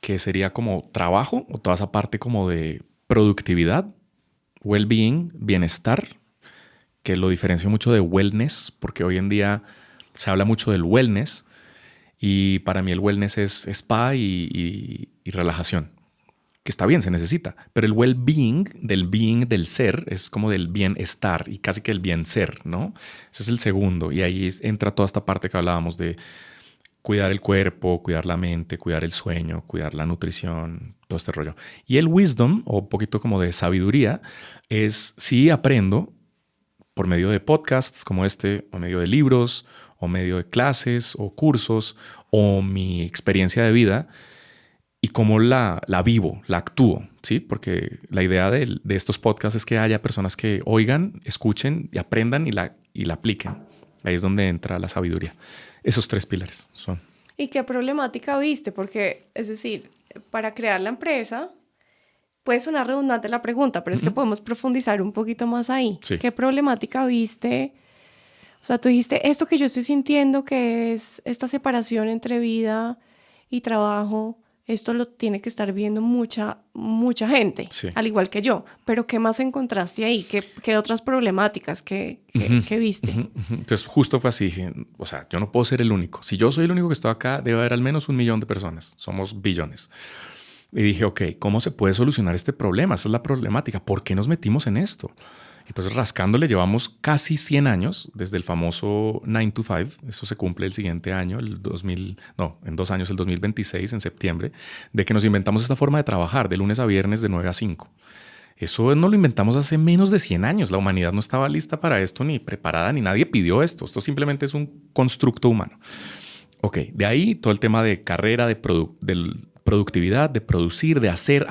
que sería como trabajo o toda esa parte como de productividad, well-being, bienestar, que lo diferencio mucho de wellness, porque hoy en día se habla mucho del wellness y para mí el wellness es spa y relajación, que está bien, se necesita, pero el well-being, del being, del ser, es como del bienestar y casi que el bien ser, ¿no? Ese es el segundo y ahí entra toda esta parte que hablábamos de cuidar el cuerpo, cuidar la mente, cuidar el sueño, cuidar la nutrición, todo este rollo. Y el wisdom, o un poquito como de sabiduría, es sí aprendo por medio de podcasts como este, o medio de libros, o medio de clases, o cursos, o mi experiencia de vida, y cómo la vivo, la actúo, ¿sí? Porque la idea de estos podcasts es que haya personas que oigan, escuchen y aprendan y la apliquen. Ahí es donde entra la sabiduría. Esos 3 pilares son. ¿Y qué problemática viste? Porque, es decir, para crear la empresa, puede sonar redundante la pregunta, pero es que podemos profundizar un poquito más ahí. Sí. ¿Qué problemática viste? O sea, tú dijiste, esto que yo estoy sintiendo, que es esta separación entre vida y trabajo, esto lo tiene que estar viendo mucha gente, Sí. al igual que yo. Pero ¿qué más encontraste ahí? ¿Qué otras problemáticas que viste? Entonces justo fue así. Dije, o sea, yo no puedo ser el único. Si yo soy el único que estoy acá, debe haber al menos 1 millón de personas. Somos billones. Y dije, ok, ¿cómo se puede solucionar este problema? Esa es la problemática. ¿Por qué nos metimos en esto? Entonces, rascándole, llevamos casi 100 años desde el famoso 9 to 5. Eso se cumple el siguiente año, en 2 años, el 2026, en septiembre, de que nos inventamos esta forma de trabajar de lunes a viernes de 9 a 5. Eso no lo inventamos hace menos de 100 años. La humanidad no estaba lista para esto, ni preparada, ni nadie pidió esto. Esto simplemente es un constructo humano. Ok, de ahí todo el tema de carrera, de productividad, de producir, de hacer.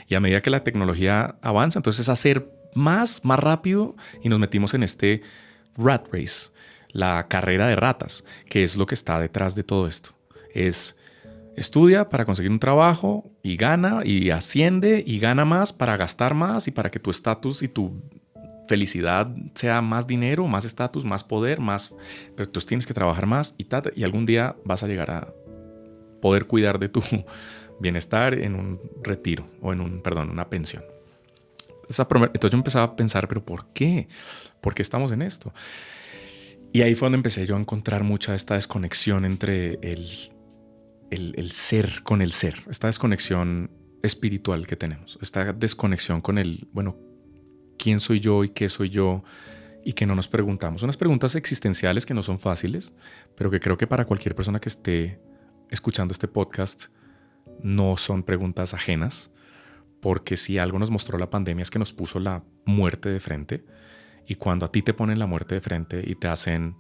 Y a medida que la tecnología avanza, entonces hacer más rápido y nos metimos en este rat race, la carrera de ratas, que es lo que está detrás de todo esto. Es estudia para conseguir un trabajo y gana y asciende y gana más para gastar más y para que tu estatus y tu felicidad sea más dinero, más estatus, más poder, más. Pero tú tienes que trabajar más y algún día vas a llegar a poder cuidar de tu bienestar en un retiro o en una pensión. Entonces yo empezaba a pensar, ¿pero por qué? ¿Por qué estamos en esto? Y ahí fue donde empecé yo a encontrar mucha esta desconexión entre el ser con el ser, esta desconexión espiritual que tenemos, esta desconexión con quién soy yo y qué soy yo y que no nos preguntamos. Unas preguntas existenciales que no son fáciles, pero que creo que para cualquier persona que esté escuchando este podcast no son preguntas ajenas, porque si algo nos mostró la pandemia es que nos puso la muerte de frente, y cuando a ti te ponen la muerte de frente y te hacen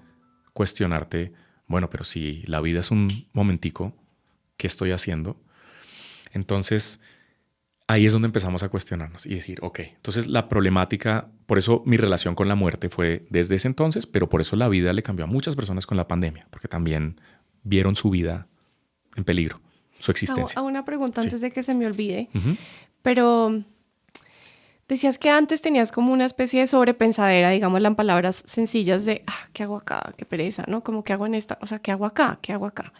cuestionarte, bueno, pero si la vida es un momentico, ¿qué estoy haciendo? Entonces ahí es donde empezamos a cuestionarnos y decir, ok, entonces la problemática, por eso mi relación con la muerte fue desde ese entonces, pero por eso la vida le cambió a muchas personas con la pandemia, porque también vieron su vida en peligro, su existencia. Hago una pregunta antes de que se me olvide, Uh-huh. pero Decías que antes tenías como una especie de sobrepensadera, digámosla en palabras sencillas, de, ¿qué hago acá? Qué pereza, ¿no? Como, ¿qué hago en esta? O sea, ¿qué hago acá? ¿Qué hago acá?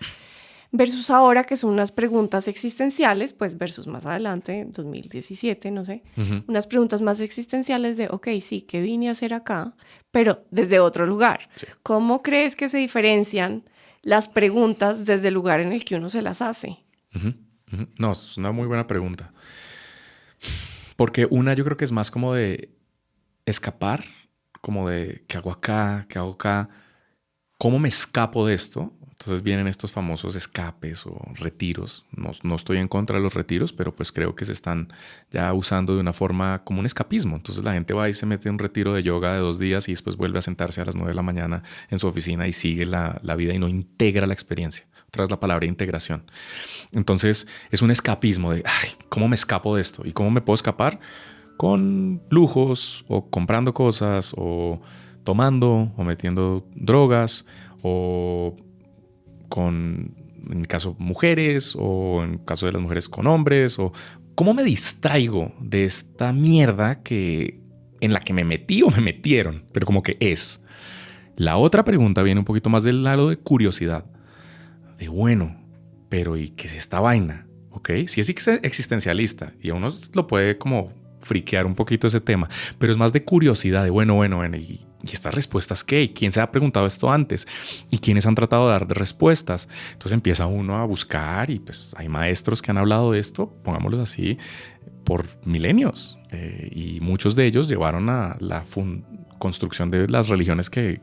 Versus ahora, que son unas preguntas existenciales, pues versus más adelante, 2017, no sé, unas preguntas más existenciales de, ok, sí, ¿qué vine a hacer acá? Pero desde otro lugar. Sí. ¿Cómo crees que se diferencian las preguntas desde el lugar en el que uno se las hace? No, es una muy buena pregunta. Porque una yo creo que es más como de escapar, como de ¿qué hago acá? ¿Qué hago acá? ¿Cómo me escapo de esto? Entonces vienen estos famosos escapes o retiros. No estoy en contra de los retiros, pero pues creo que se están ya usando de una forma como un escapismo. Entonces la gente va y se mete en un retiro de yoga de 2 días y después vuelve a sentarse a las 9 de la mañana en su oficina y sigue la vida y no integra la experiencia. Otra vez la palabra integración. Entonces es un escapismo de ¿cómo me escapo de esto? ¿Y cómo me puedo escapar? Con lujos o comprando cosas o tomando o metiendo drogas o con, en mi caso, mujeres o en el caso de las mujeres con hombres o cómo me distraigo de esta mierda en la que me metí o me metieron, pero como que es. La otra pregunta viene un poquito más del lado de curiosidad, de bueno, pero ¿y qué es esta vaina? ¿Ok? Si es existencialista y a uno lo puede como friquear un poquito ese tema, pero es más de curiosidad, de bueno, ¿y estas respuestas qué? ¿Y quién se ha preguntado esto antes? ¿Y quiénes han tratado de dar respuestas? Entonces empieza uno a buscar y pues hay maestros que han hablado de esto, pongámoslo así, por milenios. Y muchos de ellos llevaron a la construcción de las religiones que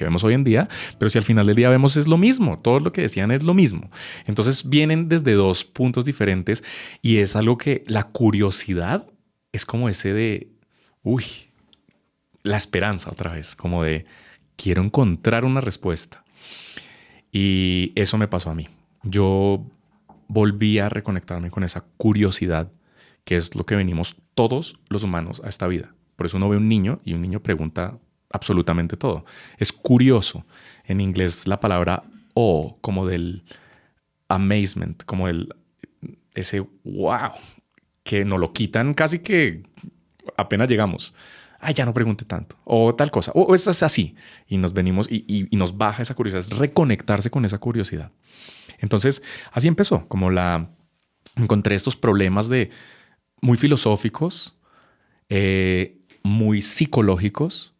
vemos hoy en día, pero si al final del día vemos es lo mismo, todo lo que decían es lo mismo. Entonces vienen desde 2 puntos diferentes y es algo que la curiosidad es como ese de, la esperanza otra vez, como de quiero encontrar una respuesta. Y eso me pasó a mí. Yo volví a reconectarme con esa curiosidad, que es lo que venimos todos los humanos a esta vida. Por eso uno ve un niño y un niño pregunta absolutamente todo. Es curioso. En inglés la palabra awe, como del amazement, como ese wow, que nos lo quitan casi que apenas llegamos. Ya no pregunte tanto. O tal cosa. O eso es así. Y nos venimos y nos baja esa curiosidad. Es reconectarse con esa curiosidad. Entonces, así empezó. Encontré estos problemas muy filosóficos, muy psicológicos,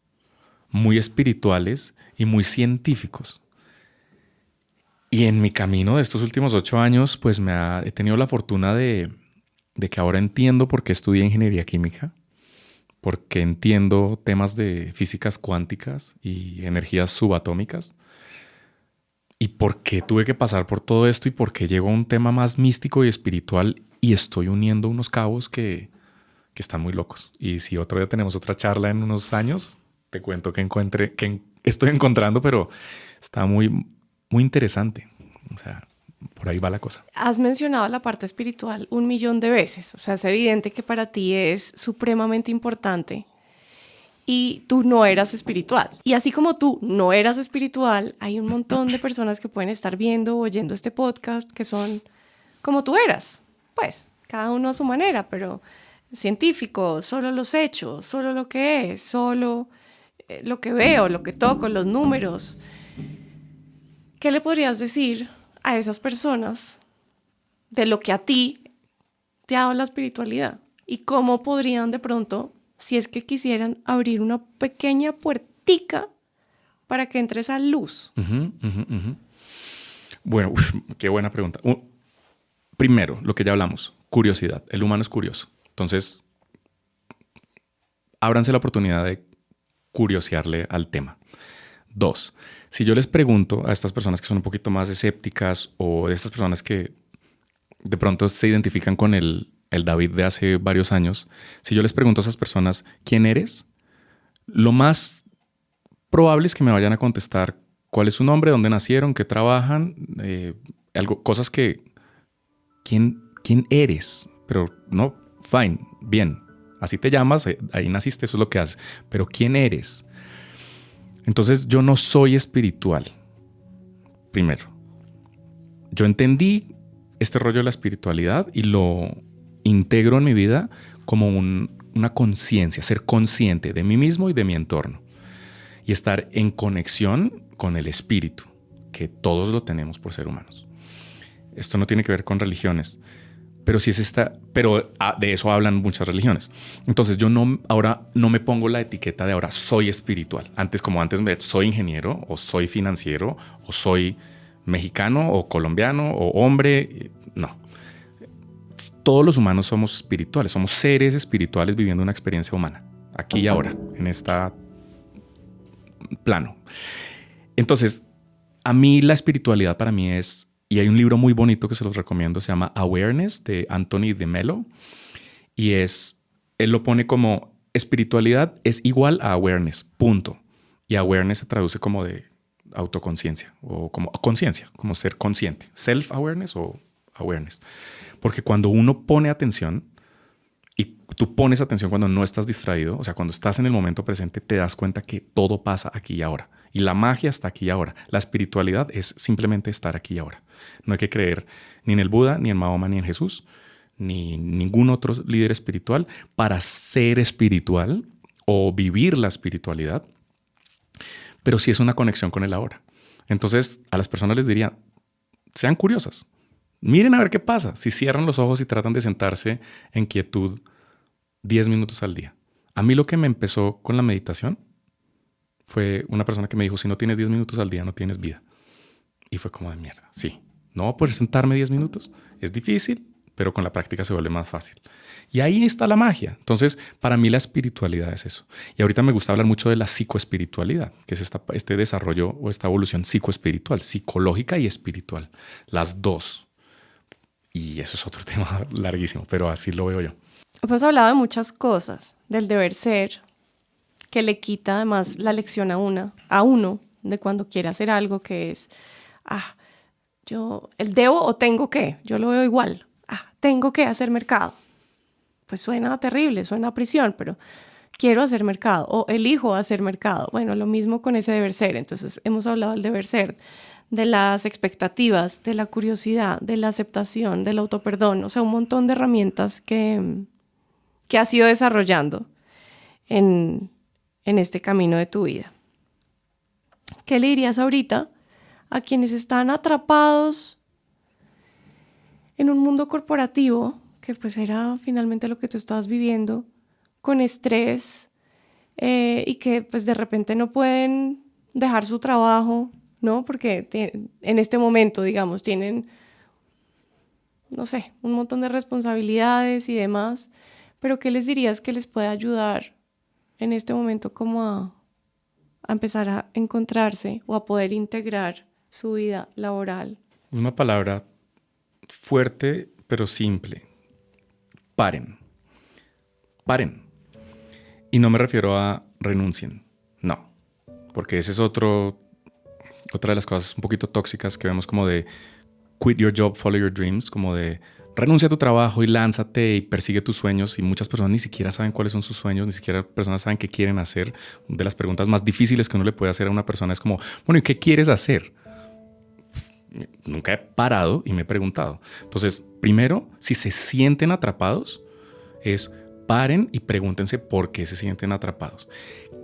muy espirituales y muy científicos. Y en mi camino de estos últimos 8 años, pues he tenido la fortuna de que ahora entiendo por qué estudié ingeniería química, porque entiendo temas de físicas cuánticas y energías subatómicas, y por qué tuve que pasar por todo esto y por qué llegó a un tema más místico y espiritual y estoy uniendo unos cabos que están muy locos. Y si otro día tenemos otra charla en unos años, te cuento que estoy encontrando, pero está muy, muy interesante. O sea, por ahí va la cosa. Has mencionado la parte espiritual 1.000.000 de veces. O sea, es evidente que para ti es supremamente importante y tú no eras espiritual. Y así como tú no eras espiritual, hay un montón de personas que pueden estar viendo o oyendo este podcast que son como tú eras. Pues, cada uno a su manera, pero científico, solo los hechos, solo lo que es, solo lo que veo, lo que toco, los números. ¿Qué le podrías decir a esas personas de lo que a ti te ha dado la espiritualidad? ¿Y cómo podrían de pronto, si es que quisieran, abrir una pequeña puertica para que entre esa luz? Bueno, qué buena pregunta. Primero, lo que ya hablamos, curiosidad. El humano es curioso. Entonces, ábranse la oportunidad de curiosearle al tema. 2, si yo les pregunto a estas personas que son un poquito más escépticas o de estas personas que de pronto se identifican con el David de hace varios años, si yo les pregunto a esas personas, ¿quién eres? Lo más probable es que me vayan a contestar cuál es su nombre, dónde nacieron, qué trabajan, cosas que... ¿Quién eres? Pero no, fine, bien, así te llamas, ahí naciste, eso es lo que haces, pero ¿quién eres? Entonces yo no soy espiritual. Primero, yo entendí este rollo de la espiritualidad y lo integro en mi vida como una conciencia, ser consciente de mí mismo y de mi entorno. Y estar en conexión con el espíritu, que todos lo tenemos por ser humanos. Esto no tiene que ver con religiones, pero sí pero de eso hablan muchas religiones. Entonces yo ahora no me pongo la etiqueta de ahora soy espiritual. Antes soy ingeniero, o soy financiero, o soy mexicano, o colombiano, o hombre. No. Todos los humanos somos espirituales, somos seres espirituales viviendo una experiencia humana, aquí y ahora, en este plano. Entonces, a mí la espiritualidad para mí es, y hay un libro muy bonito que se los recomiendo, se llama Awareness, de Anthony de Mello, y él lo pone como espiritualidad es igual a awareness, punto. Y awareness se traduce como de autoconciencia, o como conciencia, como ser consciente, self-awareness o awareness. Porque cuando uno pone atención, y tú pones atención cuando no estás distraído, o sea, cuando estás en el momento presente, te das cuenta que todo pasa aquí y ahora. Y la magia está aquí y ahora. La espiritualidad es simplemente estar aquí y ahora. No hay que creer ni en el Buda, ni en Mahoma, ni en Jesús, ni ningún otro líder espiritual para ser espiritual o vivir la espiritualidad. Pero sí es una conexión con el ahora. Entonces, a las personas les diría, sean curiosas. Miren a ver qué pasa si cierran los ojos y tratan de sentarse en quietud 10 minutos al día. A mí lo que me empezó con la meditación fue una persona que me dijo, si no tienes 10 minutos al día, no tienes vida. Y fue como de mierda. Sí, no voy a poder sentarme 10 minutos. Es difícil, pero con la práctica se vuelve más fácil. Y ahí está la magia. Entonces, para mí la espiritualidad es eso. Y ahorita me gusta hablar mucho de la psicoespiritualidad, que es este desarrollo o esta evolución psicoespiritual, psicológica y espiritual. Las dos. Y eso es otro tema larguísimo, pero así lo veo yo. Hemos hablado de muchas cosas, del deber ser, que le quita además la lección a uno, de cuando quiere hacer algo que es, yo el debo o tengo que, yo lo veo igual, tengo que hacer mercado. Pues suena terrible, suena a prisión, pero quiero hacer mercado o elijo hacer mercado. Bueno, lo mismo con ese deber ser. Entonces hemos hablado del deber ser, de las expectativas, de la curiosidad, de la aceptación, del autoperdón, o sea, un montón de herramientas que has ido desarrollando en este camino de tu vida. ¿Qué le dirías ahorita a quienes están atrapados en un mundo corporativo, que pues era finalmente lo que tú estabas viviendo, con estrés y que pues de repente no pueden dejar su trabajo, ¿no? Porque en este momento, digamos, tienen, no sé, un montón de responsabilidades y demás, pero ¿qué les dirías que les puede ayudar en este momento como a empezar a encontrarse o a poder integrar su vida laboral? Una palabra fuerte pero simple. Paren. Paren. Y no me refiero a renuncien. No. Porque ese es otra de las cosas un poquito tóxicas que vemos, como de quit your job, follow your dreams, como de renuncia a tu trabajo y lánzate y persigue tus sueños. Y muchas personas ni siquiera saben cuáles son sus sueños, ni siquiera personas saben qué quieren hacer. De las preguntas más difíciles que uno le puede hacer a una persona es como, bueno, ¿y qué quieres hacer? Nunca he parado y me he preguntado. Entonces, primero, si se sienten atrapados, paren y pregúntense por qué se sienten atrapados.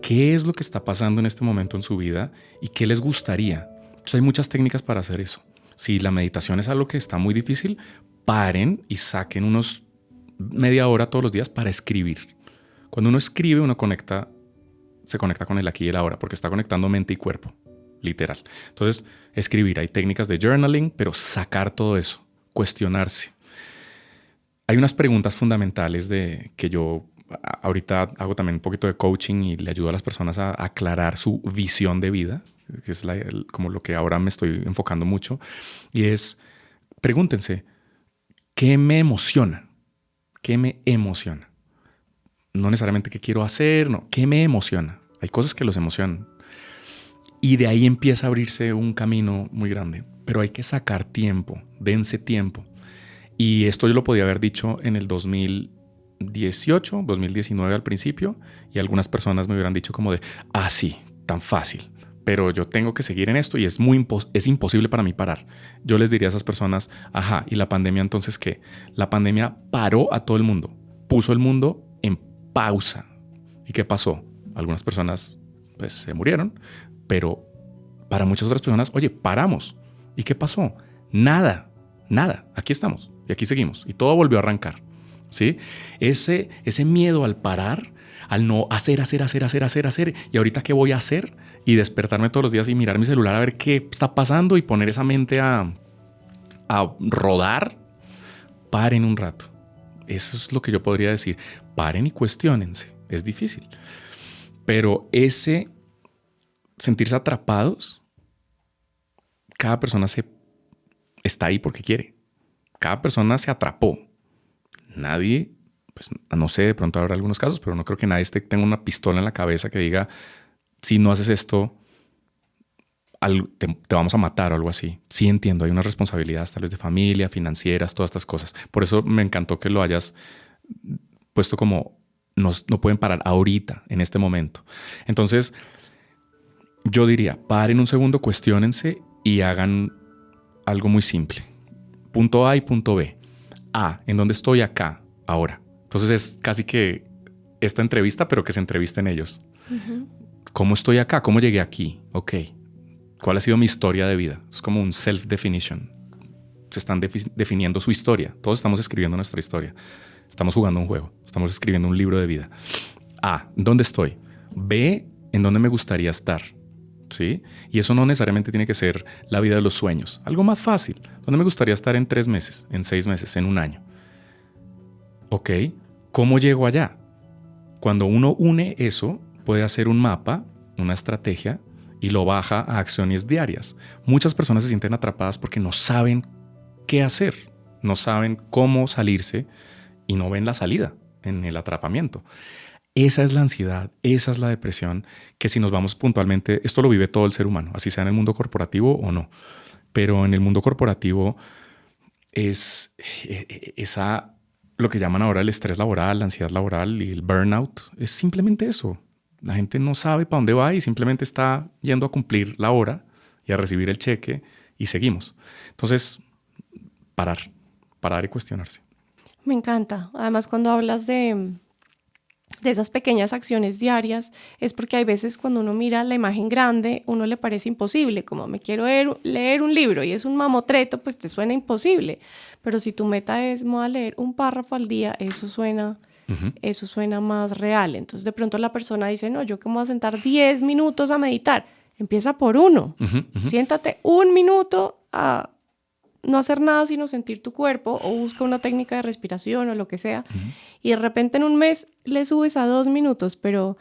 ¿Qué es lo que está pasando en este momento en su vida y qué les gustaría? Entonces, hay muchas técnicas para hacer eso. Si la meditación es algo que está muy difícil, paren y saquen unos media hora todos los días para escribir. Cuando uno escribe, se conecta con el aquí y el ahora, porque está conectando mente y cuerpo, literal. Entonces, escribir, hay técnicas de journaling, pero sacar todo eso, cuestionarse. Hay unas preguntas fundamentales que yo ahorita hago también un poquito de coaching y le ayudo a las personas a aclarar su visión de vida, que es como lo que ahora me estoy enfocando mucho, y es, pregúntense, ¿qué me emociona? ¿Qué me emociona? No necesariamente qué quiero hacer, no, ¿qué me emociona? Hay cosas que los emocionan. Y de ahí empieza a abrirse un camino muy grande, pero hay que sacar tiempo, dense tiempo. Y esto yo lo podía haber dicho en el 2018, 2019 al principio, y algunas personas me hubieran dicho como de, sí, tan fácil, pero yo tengo que seguir en esto y es imposible para mí parar. Yo les diría a esas personas, ¿y la pandemia entonces qué? La pandemia paró a todo el mundo, puso el mundo en pausa. ¿Y qué pasó? Algunas personas pues se murieron, pero para muchas otras personas, oye, paramos. ¿Y qué pasó? Nada. Aquí estamos y aquí seguimos y todo volvió a arrancar. ¿Sí? Ese miedo al parar, al no hacer y ahorita qué voy a hacer y despertarme todos los días y mirar mi celular a ver qué está pasando y poner esa mente a rodar. Paren un rato. Eso es lo que yo podría decir. Paren y cuestiónense. Es difícil. Pero ese sentirse atrapados, cada persona está ahí porque quiere. Cada persona se atrapó. Nadie, pues no sé, de pronto habrá algunos casos, pero no creo que nadie tenga una pistola en la cabeza que diga, si no haces esto, te vamos a matar o algo así. Sí entiendo, hay unas responsabilidades tal vez de familia, financieras, todas estas cosas. Por eso me encantó que lo hayas puesto como no pueden parar ahorita, en este momento. Entonces, yo diría, paren un segundo, cuestiónense y hagan algo muy simple. Punto A y punto B. ¿en dónde estoy? Acá, ahora. Entonces es casi que esta entrevista, pero que se entrevisten ellos. Uh-huh. ¿Cómo estoy acá? ¿Cómo llegué aquí? Ok. ¿Cuál ha sido mi historia de vida? Es como un self-definition. Se están definiendo su historia. Todos estamos escribiendo nuestra historia. Estamos jugando un juego. Estamos escribiendo un libro de vida. ¿Dónde estoy? B, ¿en dónde me gustaría estar? ¿Sí? Y eso no necesariamente tiene que ser la vida de los sueños. Algo más fácil. ¿Dónde me gustaría estar en 3 meses, en 6 meses, en un año? Ok. ¿Cómo llego allá? Cuando uno une eso, puede hacer un mapa, una estrategia y lo baja a acciones diarias. Muchas personas se sienten atrapadas porque no saben qué hacer, no saben cómo salirse y no ven la salida en el atrapamiento. Esa es la ansiedad, esa es la depresión, que si nos vamos puntualmente, esto lo vive todo el ser humano, así sea en el mundo corporativo o no. Pero en el mundo corporativo es lo que llaman ahora el estrés laboral, la ansiedad laboral y el burnout. Es simplemente eso. La gente no sabe para dónde va y simplemente está yendo a cumplir la hora y a recibir el cheque y seguimos. Entonces, parar y cuestionarse. Me encanta. Además, cuando hablas de esas pequeñas acciones diarias, es porque hay veces cuando uno mira la imagen grande, uno le parece imposible, como me quiero leer un libro y es un mamotreto, pues te suena imposible. Pero si tu meta es, me voy a leer un párrafo al día, eso suena más real. Entonces de pronto la persona dice, no, yo que me voy a sentar 10 minutos a meditar. Empieza por 1. Siéntate 1 minuto a no hacer nada sino sentir tu cuerpo, o busca una técnica de respiración o lo que sea, y de repente en un mes le subes a 2 minutos, pero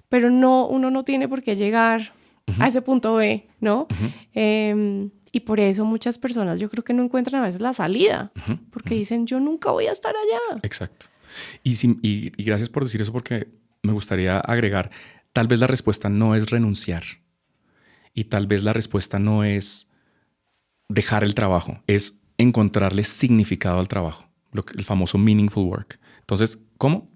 no, uno no tiene por qué llegar a ese punto B, ¿no? Y por eso muchas personas yo creo que no encuentran a veces la salida, porque dicen, yo nunca voy a estar allá. Exacto. Y gracias por decir eso, porque me gustaría agregar, tal vez la respuesta no es renunciar, y tal vez la respuesta no es dejar el trabajo, es encontrarle significado al trabajo, el famoso meaningful work. Entonces, ¿cómo?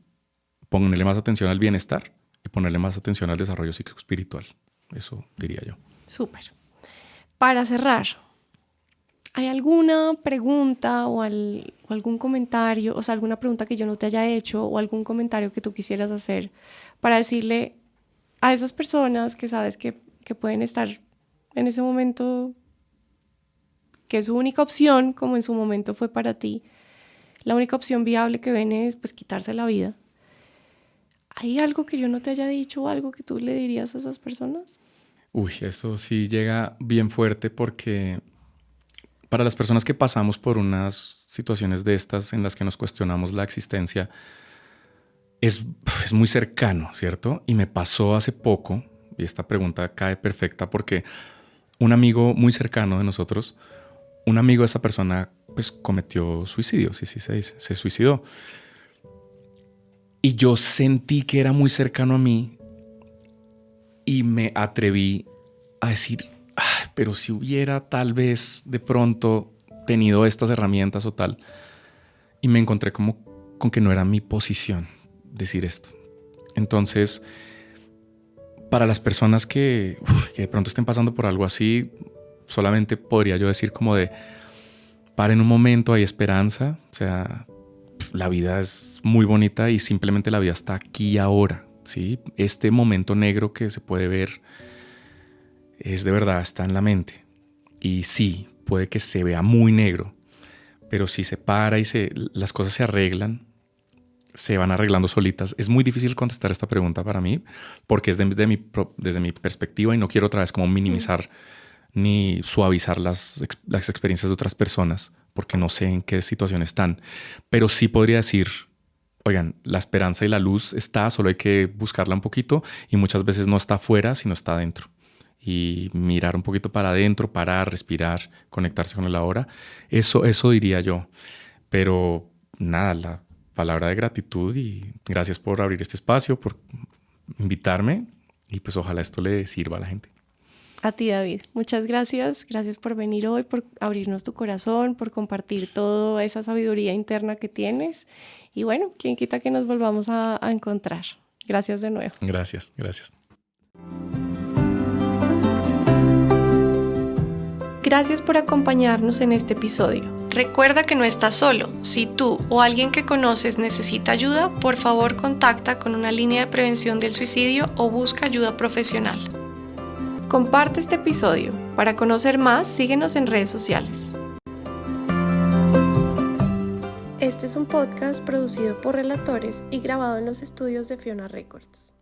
Ponerle más atención al bienestar y ponerle más atención al desarrollo psicoespiritual. Eso diría yo. Súper. Para cerrar, ¿hay alguna pregunta o algún comentario, o sea, alguna pregunta que yo no te haya hecho o algún comentario que tú quisieras hacer para decirle a esas personas que sabes que pueden estar en ese momento, que su única opción, como en su momento fue para ti, la única opción viable que ven es pues quitarse la vida? ¿Hay algo que yo no te haya dicho o algo que tú le dirías a esas personas? Eso sí llega bien fuerte, porque para las personas que pasamos por unas situaciones de estas en las que nos cuestionamos la existencia, es muy cercano, ¿cierto? Y me pasó hace poco, y esta pregunta cae perfecta porque un amigo muy cercano de nosotros, un amigo de esa persona, pues cometió suicidio, sí se dice, se suicidó. Y yo sentí que era muy cercano a mí y me atreví a decir, pero si hubiera tal vez de pronto tenido estas herramientas o tal. Y me encontré como con que no era mi posición decir esto. Entonces, para las personas que de pronto estén pasando por algo así, solamente podría yo decir como de, paren un momento, hay esperanza. O sea, la vida es muy bonita y simplemente la vida está aquí y ahora, ¿sí? Este momento negro que se puede ver es de verdad, está en la mente. Y sí, puede que se vea muy negro, pero si se para y las cosas se arreglan, se van arreglando solitas. Es muy difícil contestar esta pregunta para mí porque es desde mi perspectiva y no quiero otra vez como minimizar ni suavizar las experiencias de otras personas porque no sé en qué situación están. Pero sí podría decir, oigan, la esperanza y la luz está, solo hay que buscarla un poquito y muchas veces no está afuera, sino está adentro. Y mirar un poquito para adentro, parar, respirar, conectarse con el ahora. Eso diría yo. Pero nada, la palabra de gratitud y gracias por abrir este espacio, por invitarme y pues ojalá esto le sirva a la gente. A ti, David, muchas gracias. Gracias por venir hoy, por abrirnos tu corazón, por compartir toda esa sabiduría interna que tienes. Y bueno, quién quita que nos volvamos a encontrar. Gracias de nuevo. Gracias. Gracias por acompañarnos en este episodio. Recuerda que no estás solo. Si tú o alguien que conoces necesita ayuda, por favor contacta con una línea de prevención del suicidio o busca ayuda profesional. Comparte este episodio. Para conocer más, síguenos en redes sociales. Este es un podcast producido por Relatores y grabado en los estudios de Fiona Records.